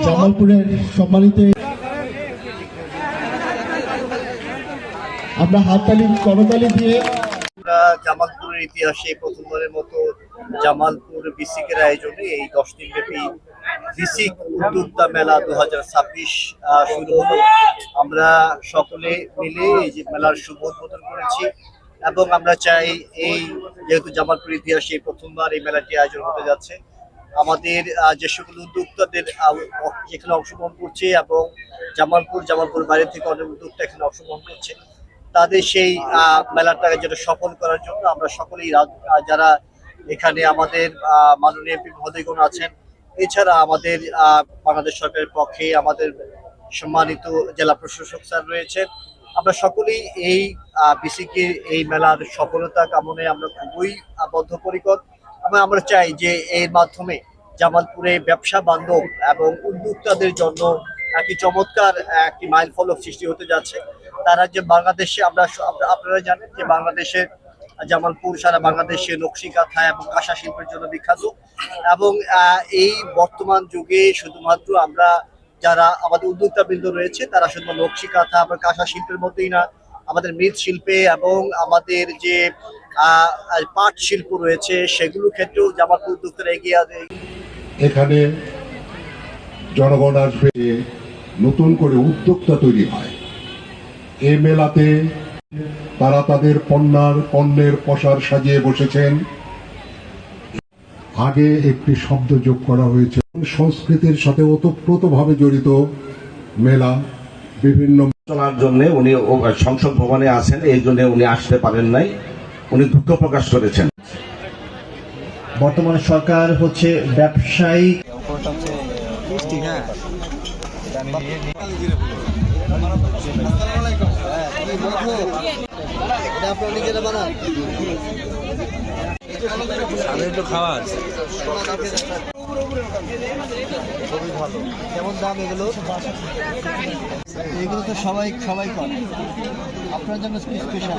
জামালপুরের সম্মানিত আমরা হাততালি করতালি দিয়ে জামালপুরের ইতিহাসে প্রথমবারের মতো জামালপুর বিসিকের আয়োজনে এই 10 দিন ব্যাপী বিসিক উদ্যোক্তা মেলা 2026 শুরু হলো। আমরা সকলে মিলে এই যে মেলার শুভ উদ্বোধন করেছি এবং আমরা চাই এই যেহেতু জামালপুর ইতিহাসে প্রথমবার এই মেলাটি আয়োজন হতে যাচ্ছে, আমাদের যে সকল উদ্যোক্তাদের এখানে অংশগ্রহণ করছে এবং জামালপুর বাইরে থেকে অনেক উদ্যোক্তা এখানে অংশগ্রহণ করছে, তাদের সেই মেলাটাকে যেটা সফল করার জন্য আমরা সকলেই যারা এখানে আমাদের মাননীয় এমপি মহোদয়গণ আছেন, এছাড়া আমাদের বাংলাদেশ সরকারের পক্ষে আমাদের সম্মানিত জেলা প্রশাসক স্যার রয়েছেন, আমরা সকলেই এই বিসিকে এই মেলার সফলতা কামনায় আমরা খুবই বদ্ধপরিকর এবং আমরা চাই যে এর মাধ্যমে জামালপুরে ব্যবসা বান্ধব এবং উদ্যোক্তাদের জন্য একটি চমৎকার একটি মাইল ফলক সৃষ্টি হতে যাচ্ছে। তারা যে বাংলাদেশে আপনারা জানেন যে বাংলাদেশের জামালপুর সারা বাংলাদেশে নকশি কাঁথা এবং কাঁসা শিল্পের জন্য বিখ্যাত এবং এই বর্তমান যুগে শুধুমাত্র আমরা যারা আমাদের উদ্যোক্তাবৃন্দ রয়েছে তারা শুধু নকশি কাঁথা এবং কাঁসা শিল্পের মধ্যেই না, আমাদের মৃৎশিল্পে এবং আমাদের যে পাট শিল্প রয়েছে সেগুলো ক্ষেত্রেও জামালপুর উদ্যোক্তারা এগিয়ে আছে। এখানে জনগণ আসবে, নতুন করে উদ্যোক্তা তৈরি হয়। এই মেলাতে তারা তাদের পণ্যের পসরা সাজিয়ে বসেছেন। আগে একটি শব্দ যোগ করা হয়েছে, সংস্কৃতির সাথে ওতপ্রোতভাবে জড়িত মেলা। বিভিন্ন আলোচনার জন্য উনি সংসদ ভবনে আছেন, এই জন্য উনি আসতে পারেন নাই, উনি দুঃখ প্রকাশ করেছেন। বর্তমান সরকার হচ্ছে ব্যবসায়ী কেমন দাম এগুলো? এগুলো তো সবাই করে, আপনার জন্য স্পেশাল।